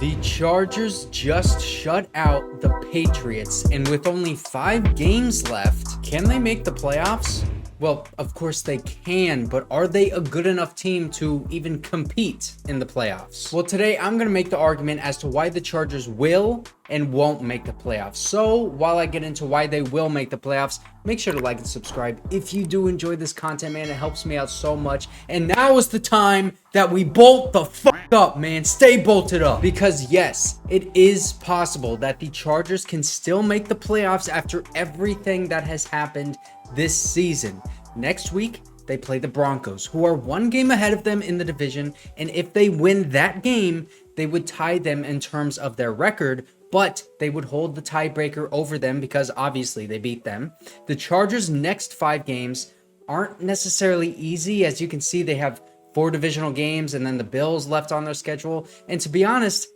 The Chargers just shut out the Patriots, and with only 5 games left, can they make the playoffs? Well, of course they can, but are they a good enough team to even compete in the playoffs? Well, today I'm going to make the argument as to why the Chargers will and won't make the playoffs. So while I get into why they will make the playoffs, make sure to like and subscribe if you do enjoy this content, man. It helps me out so much. And now is the time that we bolt the fuck up, man. Stay bolted up. Because yes, it is possible that the Chargers can still make the playoffs after everything that has happened this season. Next week, they play the Broncos, who are 1 game ahead of them in the division. And if they win that game, they would tie them in terms of their record, but they would hold the tiebreaker over them because obviously they beat them. The Chargers' next 5 games aren't necessarily easy. As you can see, they have 4 divisional games and then the Bills left on their schedule. And to be honest,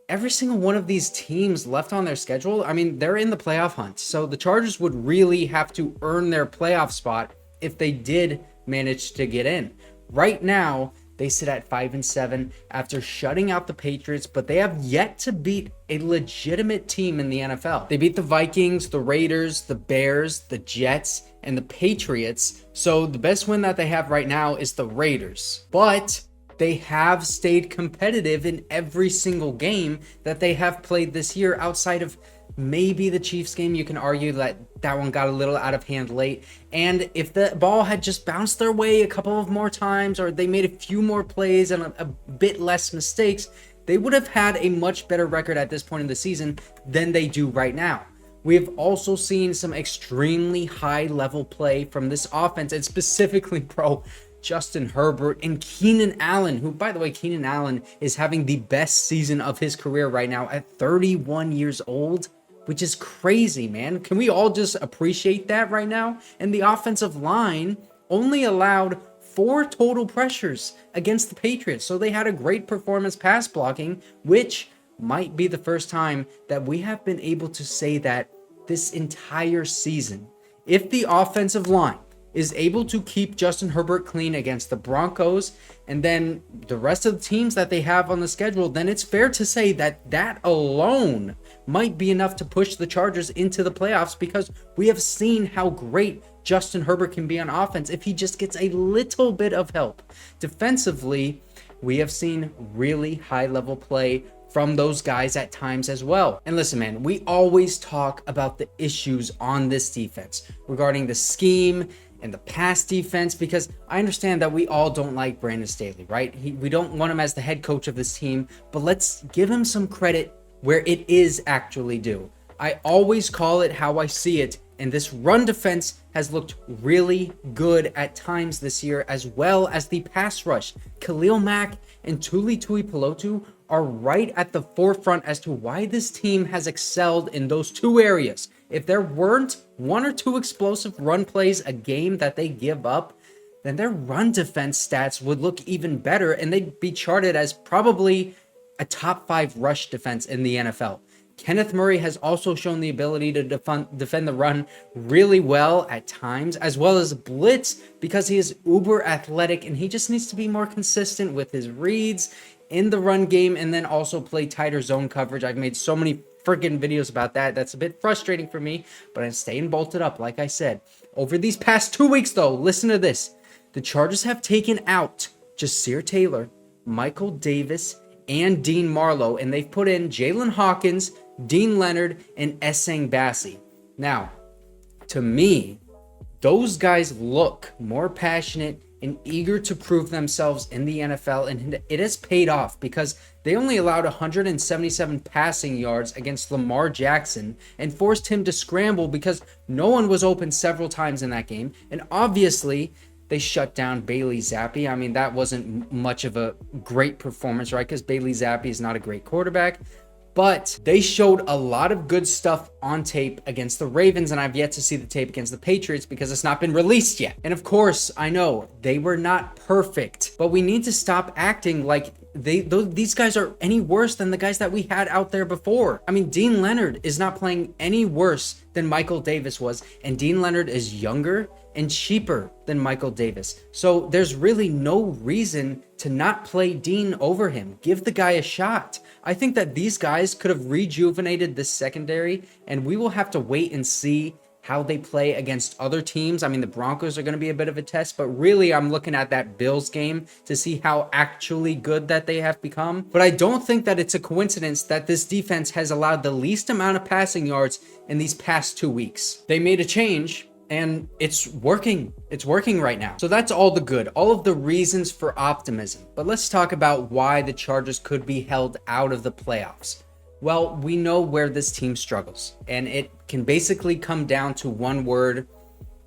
every single one of these teams left on their schedule, I mean, they're in the playoff hunt. So the Chargers would really have to earn their playoff spot if they did manage to get in. Right now, they sit at 5-7 after shutting out the Patriots, but they have yet to beat a legitimate team in the NFL. They beat the Vikings, the Raiders, the Bears, the Jets, and the Patriots. So the best win that they have right now is the Raiders. But they have stayed competitive in every single game that they have played this year, outside of maybe the Chiefs game. You can argue that that one got a little out of hand late. And if the ball had just bounced their way a couple of more times, or they made a few more plays and a bit less mistakes, they would have had a much better record at this point in the season than they do right now. We have also seen some extremely high level play from this offense, and specifically, Justin Herbert and Keenan Allen, who, by the way, Keenan Allen is having the best season of his career right now at 31 years old, which is crazy, man. Can we all just appreciate that right now? And the offensive line only allowed 4 total pressures against the Patriots. So they had a great performance pass blocking, which might be the first time that we have been able to say that this entire season. If the offensive line is able to keep Justin Herbert clean against the Broncos and then the rest of the teams that they have on the schedule, then it's fair to say that that alone might be enough to push the Chargers into the playoffs, because we have seen how great Justin Herbert can be on offense if he just gets a little bit of help. Defensively, we have seen really high level play from those guys at times as well. And listen, man, we always talk about the issues on this defense regarding the scheme and the pass defense, because I understand that we all don't like Brandon Staley, right? We don't want him as the head coach of this team, but let's give him some credit where it is actually due. I always call it how I see it, and this run defense has looked really good at times this year, as well as the pass rush. Khalil Mack and Tuli Tuipulotu are right at the forefront as to why this team has excelled in those 2 areas. If there weren't 1 or 2 explosive run plays a game that they give up, then their run defense stats would look even better, and they'd be charted as probably a top 5 rush defense in the NFL. Kenneth Murray has also shown the ability to defend the run really well at times, as well as blitz, because he is uber athletic and he just needs to be more consistent with his reads in the run game, and then also play tighter zone coverage. I've made so many freaking videos about that. That's a bit frustrating for me, but I'm staying bolted up, like I said. Over these past 2 weeks, though, listen to this. The Chargers have taken out Jasir Taylor, Michael Davis, and Dean Marlowe, and they've put in Jaylinn Hawkins, Deane Leonard, and Essang Bassey. Now, to me, those guys look more passionate and eager to prove themselves in the NFL, and it has paid off, because they only allowed 177 passing yards against Lamar Jackson and forced him to scramble because no one was open several times in that game. And obviously, they shut down Bailey Zappe. I mean, that wasn't much of a great performance, right? Because Bailey Zappe is not a great quarterback. But they showed a lot of good stuff on tape against the Ravens, and I've yet to see the tape against the Patriots because it's not been released yet. And of course, I know they were not perfect, but we need to stop acting like these guys are any worse than the guys that we had out there before. I mean, Deane Leonard is not playing any worse than Michael Davis was, and Deane Leonard is younger and cheaper than Michael Davis. So there's really no reason to not play Deane over him. Give the guy a shot. I think that these guys could have rejuvenated this secondary, and we will have to wait and see how they play against other teams. I mean, the Broncos are going to be a bit of a test, but really I'm looking at that Bills game to see how actually good that they have become. But I don't think that it's a coincidence that this defense has allowed the least amount of passing yards in these past 2 weeks. They made a change, and it's working. It's working right now. So that's all the good, all of the reasons for optimism. But let's talk about why the Chargers could be held out of the playoffs. Well, we know where this team struggles, and it can basically come down to one word: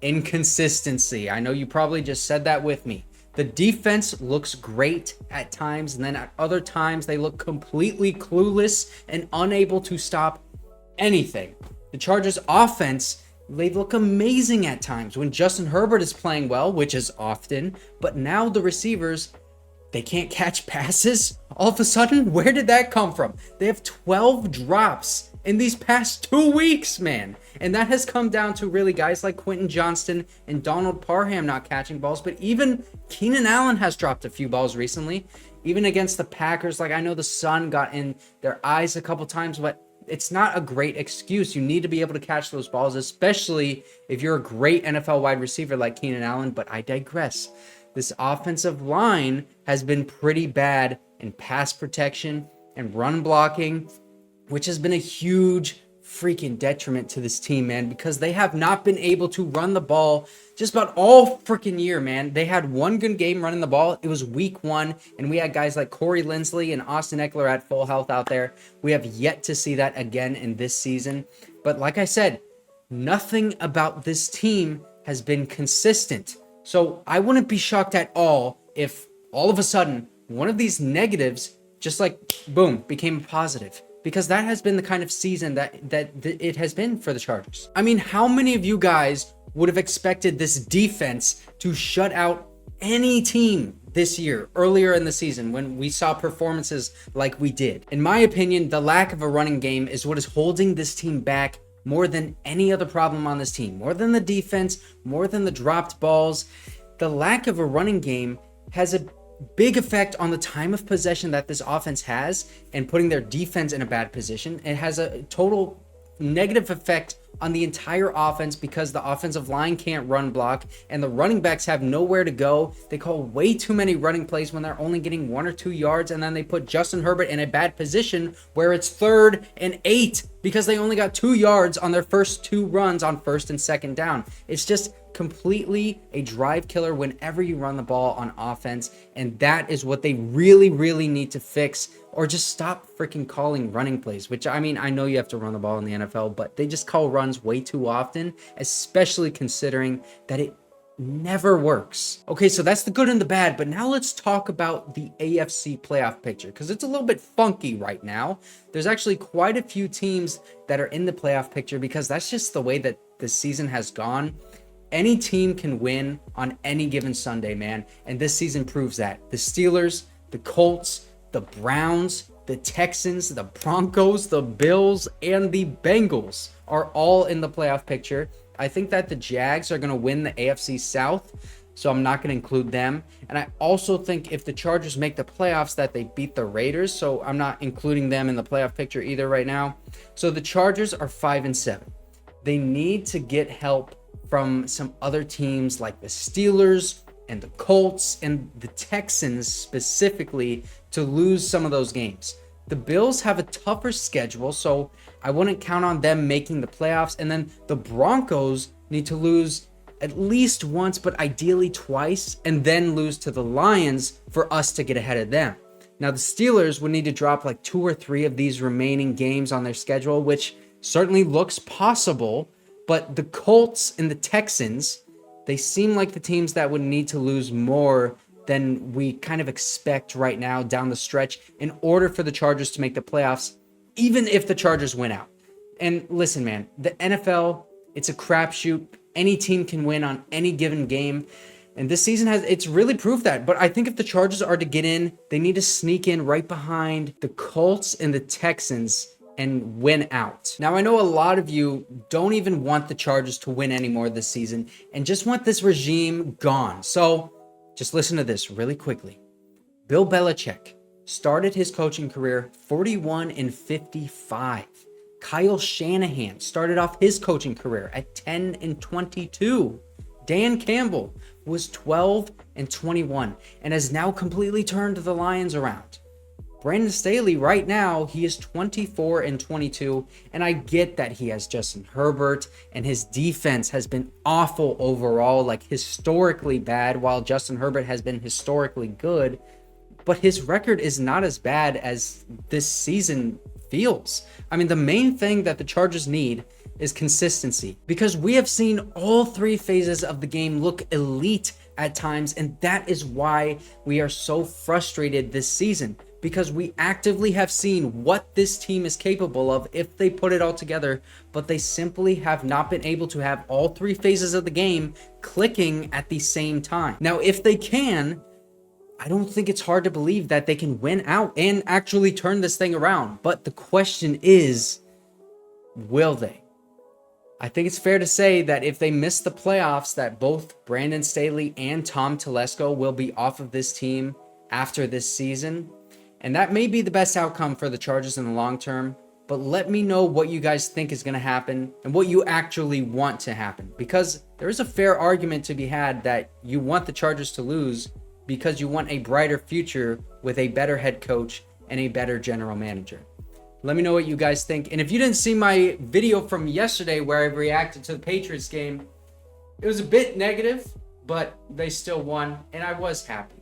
inconsistency. I know you probably just said that with me. The defense looks great at times, and then at other times they look completely clueless and unable to stop anything. The Chargers offense, they look amazing at times when Justin Herbert is playing well, which is often, but now the receivers, they can't catch passes all of a sudden. Where did that come from? They have 12 drops in these past 2 weeks, man. And that has come down to really guys like Quentin Johnston and Donald Parham not catching balls, but even Keenan Allen has dropped a few balls recently. Even against the Packers, like I know the sun got in their eyes a couple times, but it's not a great excuse. You need to be able to catch those balls, especially if you're a great NFL wide receiver like Keenan Allen, but I digress. This offensive line has been pretty bad in pass protection and run blocking, which has been a huge freaking detriment to this team, man, because they have not been able to run the ball just about all freaking year, man. They had one good game running the ball. It was week 1, and we had guys like Corey Linsley and Austin Ekeler at full health out there. We have yet to see that again in this season. But like I said, nothing about this team has been consistent. So I wouldn't be shocked at all if all of a sudden one of these negatives just like boom became a positive, because that has been the kind of season that it has been for the Chargers. I mean, how many of you guys would have expected this defense to shut out any team this year earlier in the season when we saw performances like we did? In my opinion, the lack of a running game is what is holding this team back more than any other problem on this team, more than the defense, more than the dropped balls. The lack of a running game has a big effect on the time of possession that this offense has and putting their defense in a bad position. It has a total negative effect on the entire offense because the offensive line can't run block and the running backs have nowhere to go. They call way too many running plays when they're only getting 1 or 2 yards, and then they put Justin Herbert in a bad position where it's 3rd and 8 because they only got 2 yards on their first 2 runs on 1st and 2nd down. It's just completely a drive killer whenever you run the ball on offense, and that is what they really, really need to fix, or just stop freaking calling running plays, which, I mean, I know you have to run the ball in the NFL, but they just call runs way too often, especially considering that it never works. Okay, so that's the good and the bad, but now let's talk about the AFC playoff picture, because it's a little bit funky right now. There's actually quite a few teams that are in the playoff picture because that's just the way that the season has gone. Any team can win on any given Sunday, man, and this season proves that. The Steelers, the Colts, the Browns, the Texans, the Broncos, the Bills, and the Bengals are all in the playoff picture. I think that the Jags are going to win the AFC South, so I'm not going to include them. And I also think if the Chargers make the playoffs that they beat the Raiders, so I'm not including them in the playoff picture either right now. So the Chargers are 5-7. They need to get help from some other teams like the Steelers and the Colts and the Texans specifically to lose some of those games. The Bills have a tougher schedule, so I wouldn't count on them making the playoffs. And then the Broncos need to lose at least once, but ideally twice, and then lose to the Lions for us to get ahead of them. Now, the Steelers would need to drop like 2 or 3 of these remaining games on their schedule, which certainly looks possible. But the Colts and the Texans, they seem like the teams that would need to lose more than we kind of expect right now down the stretch in order for the Chargers to make the playoffs, even if the Chargers win out. And listen, man, the NFL, it's a crapshoot. Any team can win on any given game. And this season it's really proved that. But I think if the Chargers are to get in, they need to sneak in right behind the Colts and the Texans and win out. Now, I know a lot of you don't even want the Chargers to win anymore this season and just want this regime gone. So just listen to this really quickly. Bill Belichick started his coaching career 41-55. Kyle Shanahan started off his coaching career at 10-22. Dan Campbell was 12-21 and has now completely turned the Lions around. Brandon Staley right now, he is 24-22, and I get that he has Justin Herbert and his defense has been awful overall, like historically bad, while Justin Herbert has been historically good, but his record is not as bad as this season feels. I mean, the main thing that the Chargers need is consistency, because we have seen all three phases of the game look elite at times, and that is why we are so frustrated this season, because we actively have seen what this team is capable of if they put it all together, but they simply have not been able to have all three phases of the game clicking at the same time. Now, if they can, I don't think it's hard to believe that they can win out and actually turn this thing around. But the question is, will they? I think it's fair to say that if they miss the playoffs, that both Brandon Staley and Tom Telesco will be off of this team after this season. And that may be the best outcome for the Chargers in the long term. But let me know what you guys think is going to happen and what you actually want to happen. Because there is a fair argument to be had that you want the Chargers to lose because you want a brighter future with a better head coach and a better general manager. Let me know what you guys think. And if you didn't see my video from yesterday where I reacted to the Patriots game, it was a bit negative, but they still won, and I was happy.